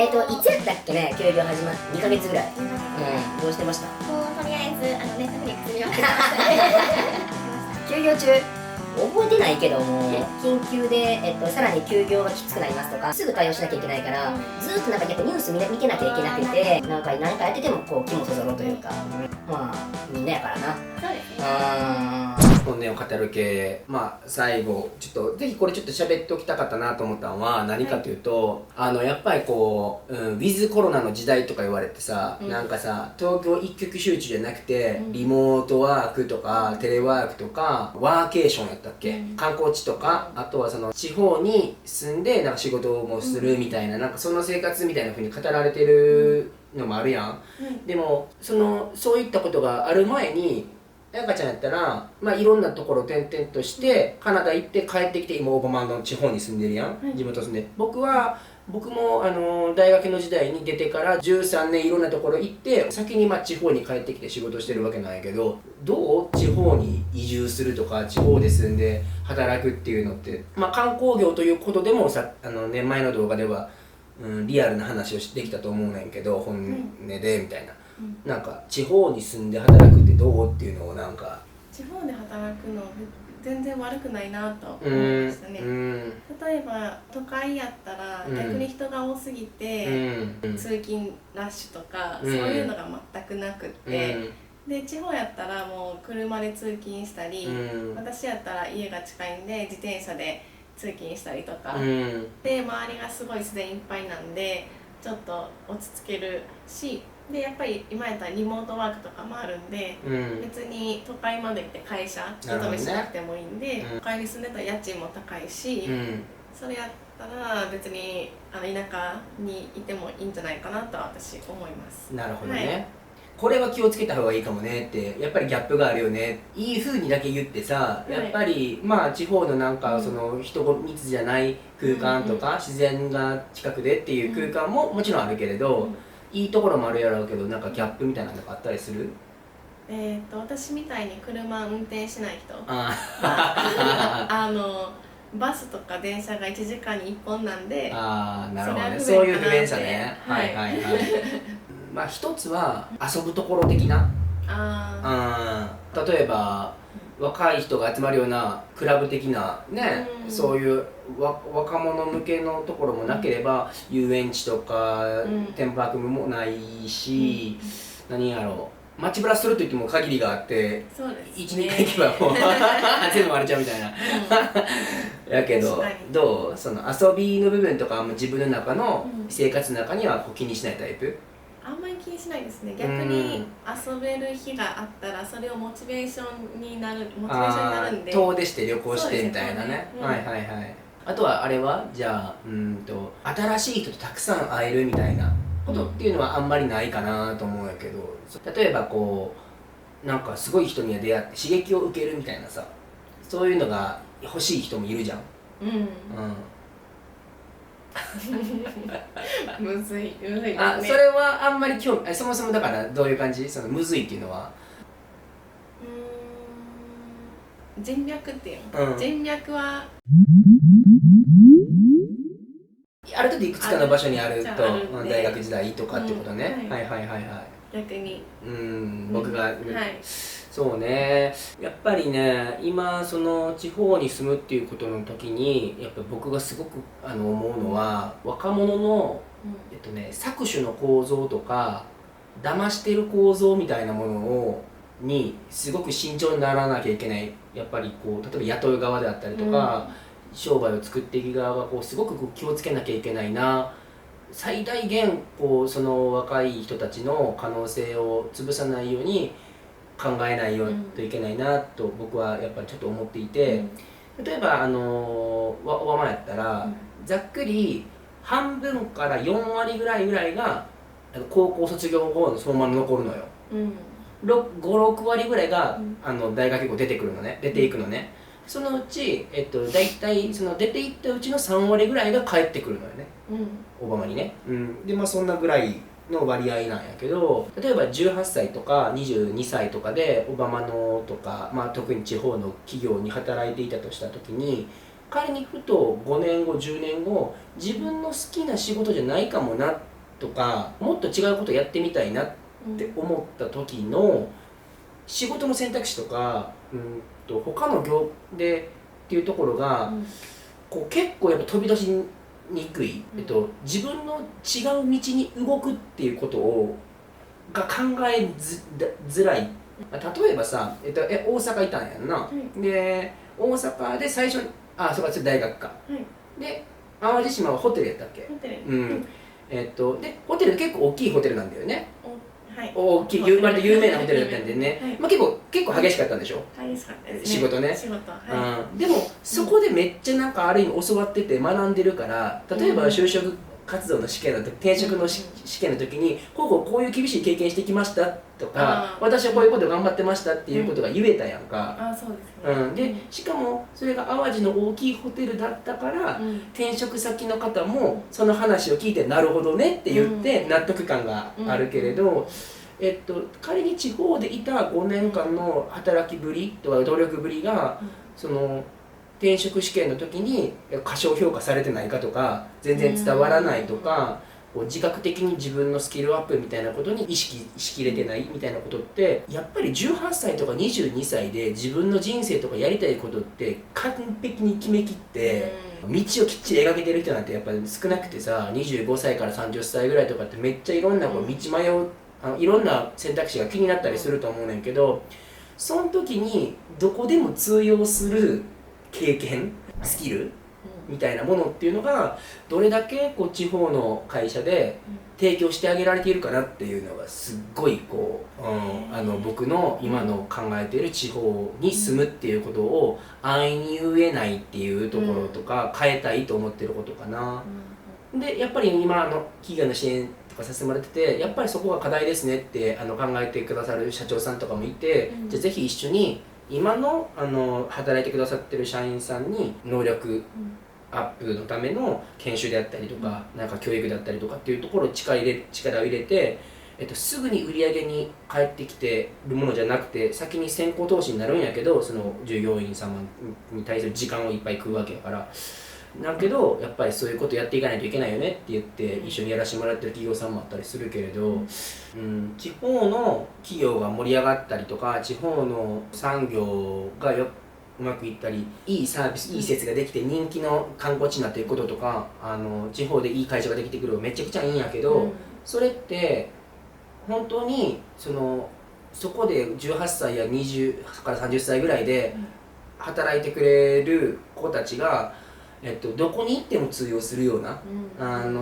いつやったっけね、休業始まって2ヶ月ぐらい。どうしてました？もうとりあえずネットフリックス見ようって休業中覚えてないけども、緊急で、さらに休業がきつくなりますとか、すぐ対応しなきゃいけないから、ずーっとなんか結構ニュース見てなきゃいけなくて、なんかやっててもこう気もそぞろというか、まあみんなやからな。そうですね。本音を語る系、最後ちょっとぜひこれちょっと喋っておきたかったなと思ったのは何かというと、やっぱりこう、ウィズコロナの時代とか言われてさ、なんかさ東京一極集中じゃなくて、リモートワークとか、テレワークとかワーケーションやったっけ、観光地とか、あとはその地方に住んでなんか仕事もするみたいな、なんかその生活みたいな風に語られてるのもあるやん。でもそういったことがある前に彩香ちゃんやったら、いろんなところを転々としてカナダ行って帰ってきて、今オバマの地方に住んでるやん、地元住んで。僕も大学の時代に出てから13年いろんなところ行って、先に地方に帰ってきて仕事してるわけなんやけど、どう地方に移住するとか地方で住んで働くっていうのって、観光業ということでもさ、前の動画では、リアルな話をできたと思うんやけど、本音でみたいな。なんか地方に住んで働くってどうっていうのをなんか地方で働くの全然悪くないなと思いましたね。例えば都会やったら逆に人が多すぎて、通勤ラッシュとか、そういうのが全くなくって、で地方やったらもう車で通勤したり、私やったら家が近いんで自転車で通勤したりとか、で周りがすごい自然いっぱいなんでちょっと落ち着けるし、でやっぱり今やったらリモートワークとかもあるんで、別に都会まで行って会社勤めしなくてもいいんで、都会に住んでたら家賃も高いし、それやったら別に田舎にいてもいいんじゃないかなとは私思います。なるほどね、これは気をつけた方がいいかもねって、やっぱりギャップがあるよね、いい風にだけ言ってさ、やっぱり地方のなんかその人密じゃない空間とか、自然が近くでっていう空間ももちろんあるけれど、いいところもあるやろうけど、なんかギャップみたいなのがあったりする？私みたいに車運転しない人あバスとか電車が1時間に1本なんで、なるほどね、そういう不便さね。一つは遊ぶところ的な、例えば若い人が集まるようなクラブ的なね、そういう若者向けのところもなければ、遊園地とか、テーマパークもないし、何やろう、街ブラするといっても限りがあって、1、2回行けばもう全部割れちゃうみたいなやけど、どう？その遊びの部分とか自分の中の生活の中にはこう気にしないタイプ？あんまり気にしないですね。逆に遊べる日があったらそれをモチベーションになるんで、遠出して旅行してみたいなね。あとはあれはじゃあ新しい人とたくさん会えるみたいなことっていうのはあんまりないかなと思うんやけど、例えばこうなんかすごい人には出会って刺激を受けるみたいなさ、そういうのが欲しい人もいるじゃん。むずいですね。それはあんまり興味、そもそもだからどういう感じ？そのむずいっていうのは人脈っていうの、人脈はある程度いくつかの場所にあると、大学時代とかってことね。逆に僕がそうね、やっぱりね、今その地方に住むっていうことの時にやっぱ僕がすごく思うのは、若者の搾取の構造とか騙してる構造みたいなものにすごく慎重にならなきゃいけない。やっぱりこう例えば雇う側であったりとか、商売を作っていく側がこうすごく気をつけなきゃいけないな、最大限こうその若い人たちの可能性を潰さないように考えないよといけないなと僕はやっぱりちょっと思っていて、例えばオバマやったら、ざっくり半分から4割ぐらいが高校卒業後そのまま残るのよ。5、6割ぐらいが大学に出ていくのね。そのうち、大体その出ていったうちの3割ぐらいが帰ってくるのよね、オバマにね。でそんなぐらいの割合なんやけど、例えば18歳とか22歳とかでオバマのとか、特に地方の企業に働いていたとした時に、仮にふと5年後10年後自分の好きな仕事じゃないかもなっとかもっと違うことやってみたいなって思った時の仕事の選択肢とか、他の業でっていうところが、こう結構やっぱ飛び出しにくい、自分の違う道に動くっていうことが考えづらい。例えばさ、大阪いたんやんな、で大阪で最初にそうか、それ大学か、で淡路島はホテルやったっけ？ホテル、でホテル結構大きいホテルなんだよね。大きい割と有名なホテルだったんでね、結構激しかったんでしょ？激しかったですね。仕事ね。でもそこでめっちゃなんかある意味教わってて学んでるから、例えば就職活動の試験の時、転職の試験の時にこういう厳しい経験してきましたとか、私はこういうこと頑張ってましたっていうことが言えたやんか。そうですね。でしかもそれが淡路の大きいホテルだったから、転職先の方もその話を聞いてなるほどねって言って納得感があるけれど、仮に地方でいた5年間の働きぶりとか努力ぶりが、その転職試験の時に過小評価されてないかとか、全然伝わらないとか、自覚的に自分のスキルアップみたいなことに意識しきれてないみたいなことって、やっぱり18歳とか22歳で自分の人生とかやりたいことって完璧に決めきって、道をきっちり描けてる人なんてやっぱり少なくてさ、25歳から30歳ぐらいとかってめっちゃいろんな道迷う、いろんな選択肢が気になったりすると思うねんけど、その時にどこでも通用する経験、スキルみたいなものっていうのがどれだけこう地方の会社で提供してあげられているかなっていうのがすっごいこう、僕の今の考えている地方に住むっていうことを安易に言えないっていうところとか、変えたいと思ってることかな。でやっぱり今企業の支援とかさせてもらってて、やっぱりそこが課題ですねって考えてくださる社長さんとかもいて、じゃあぜひ一緒に今の働いてくださってる社員さんに能力アップのための研修であったりとか、なんか教育だったりとかっていうところに力を入れて、すぐに売り上げに返ってきてるものじゃなくて、先に先行投資になるんやけど、その従業員様に対する時間をいっぱい食うわけやから。だけどやっぱりそういうことやっていかないといけないよねって言って一緒にやらせてもらってる企業さんもあったりするけれど、地方の企業が盛り上がったりとか、地方の産業がうまくいったり、いいサービス、いい施設ができて人気の観光地になっていくこととか、地方でいい会社ができてくるのめちゃくちゃいいんやけど、それって本当にそこで18歳や20から30歳ぐらいで働いてくれる子たちがどこに行っても通用するような、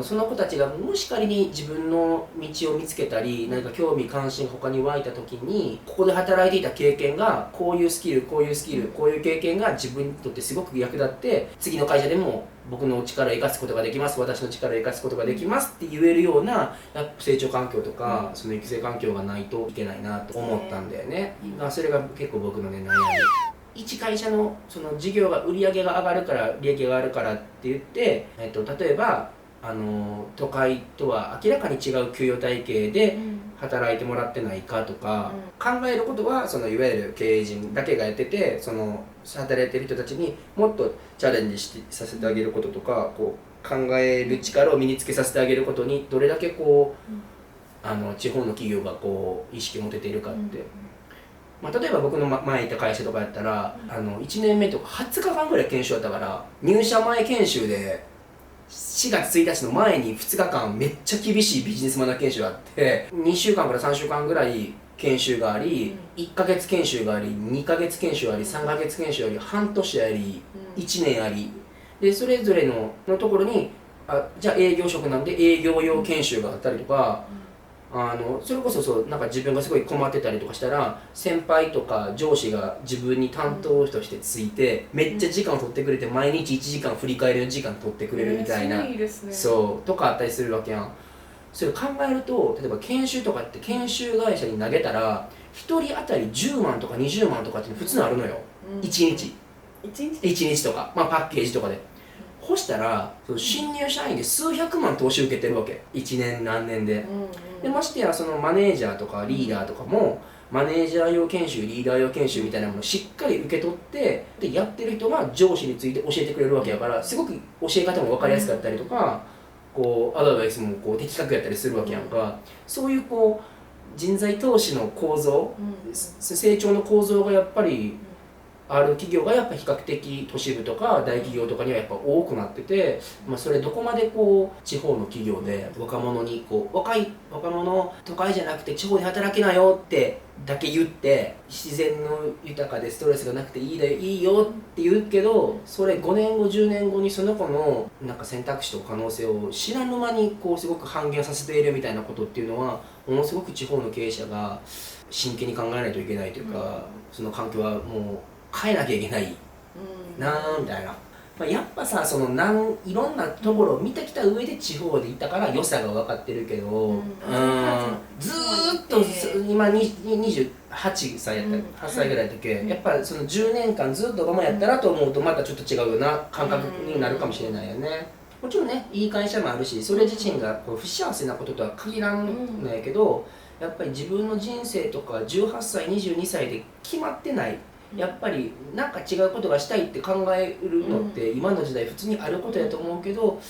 その子たちがもし仮に自分の道を見つけたり、何か興味関心他に湧いた時に、ここで働いていた経験がこういうスキル、こういう経験が自分にとってすごく役立って、次の会社でも僕の力を生かすことができます、私の力を生かすことができますって言えるような成長環境とか、その育成環境がないといけないなと思ったんだよね。それが結構僕のね、悩み。一会社のその事業が売り上げが上がるから利益が上がるからって言って、例えば都会とは明らかに違う給与体系で働いてもらってないかとか、考えることはそのいわゆる経営陣だけがやってて、その働いてる人たちにもっとチャレンジさせてあげることとか、こう考える力を身につけさせてあげることにどれだけこう地方の企業がこう意識を持てているかって。例えば僕の前いた会社とかやったら、1年目とか20日間ぐらい研修だったから、入社前研修で4月1日の前に2日間めっちゃ厳しいビジネスマナー研修があって、2週間から3週間ぐらい研修があり、1ヶ月研修があり、2ヶ月研修あり、3ヶ月研修あり、半年あり、1年ありで、それぞれのところにじゃあ営業職なんで営業用研修があったりとか、それこそなんか自分がすごい困ってたりとかしたら、先輩とか上司が自分に担当としてついて、めっちゃ時間を取ってくれて、毎日1時間振り返れる時間取ってくれるみたいな、いいですね。そうとかあったりするわけやん。それ考えると、例えば研修とかって研修会社に投げたら1人当たり10万とか20万とかって普通のあるのよ、1日1日とか、パッケージとかで。そしたら新入社員で数百万投資受けてるわけ、1年何年で。でましてやそのマネージャーとかリーダーとかも、マネージャー用研修、リーダー用研修みたいなものをしっかり受け取って、でやってる人が上司について教えてくれるわけやから、すごく教え方も分かりやすかったりとか、こうアドバイスもこう的確やったりするわけやんか、そういうこう人材投資の構造、成長の構造がやっぱりある企業がやっぱ比較的都市部とか大企業とかにはやっぱ多くなってて、まあ、それどこまでこう地方の企業で若者にこう若者都会じゃなくて地方で働きなよってだけ言って自然の豊かでストレスがなくていいよって言うけど、それ5年後10年後にその子のなんか選択肢と可能性を知らぬ間にこうすごく半減させているみたいなことっていうのはものすごく地方の経営者が真剣に考えないといけないというか、その環境はもう変えなきゃいけないなーみたいな、まあ、やっぱさそのいろんなところを見てきた上で地方でいたから良さが分かってるけど、ずーっと今28歳やった8歳ぐらいだっけ、やっぱその10年間ずっと我慢やったらと思うとまたちょっと違うような感覚になるかもしれないよね。もちろんねいい会社もあるしそれ自身がこう不幸せなこととは限らんのやけど、やっぱり自分の人生とか18歳22歳で決まってない、やっぱりなんか違うことがしたいって考えるのって今の時代普通にあることやと思うけど、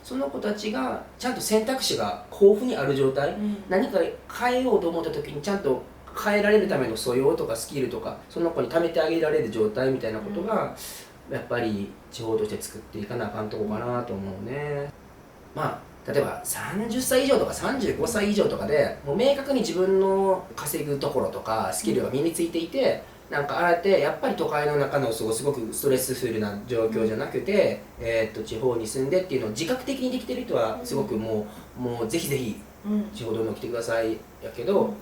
その子たちがちゃんと選択肢が豊富にある状態、何か変えようと思った時にちゃんと変えられるための素養とかスキルとかその子に貯めてあげられる状態みたいなことがやっぱり地方として作っていかなあかんとこかなと思うね。まあ例えば30歳以上とか35歳以上とかでもう明確に自分の稼ぐところとかスキルが身についていて、なんかあえてやっぱり都会の中のすごくストレスフルな状況じゃなくて、地方に住んでっていうのを自覚的にできてる人はすごくもうぜひぜひ地方どんどん来てくださいやけど、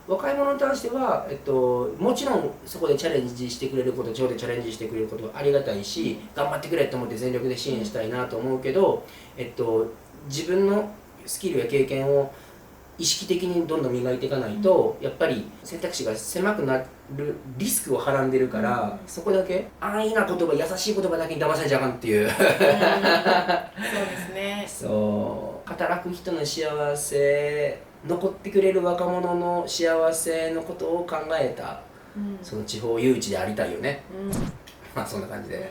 若い者に関しては、もちろんそこでチャレンジしてくれること地方でチャレンジしてくれることはありがたいし頑張ってくれと思って全力で支援したいなと思うけど、自分のスキルや経験を意識的にどんどん磨いていかないと、やっぱり選択肢が狭くなるリスクをはらんでるから、そこだけ安易な言葉優しい言葉だけに騙されちゃあかんっていうそうですね。そう働く人の幸せ残ってくれる若者の幸せのことを考えた、その地方誘致でありたいよね。まあそんな感じで、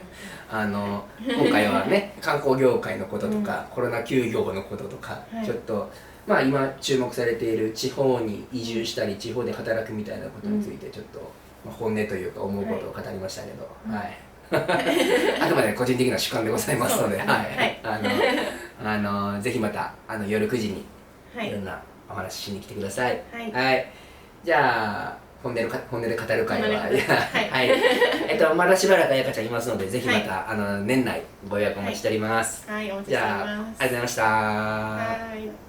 今回はね観光業界のこととか、コロナ休業のこととか、ちょっとまあ今注目されている地方に移住したり地方で働くみたいなことについてちょっと、本音というか思うことを語りましたけど、あくまで個人的な主観でございますので、ぜひまた夜9時にいろんなお話ししに来てください。じゃあ本音で語る会はまだしばらくあやかちゃんいますので、ぜひまた年内ご予約お待ちしております。お待ちしております。じゃあありがとうございました。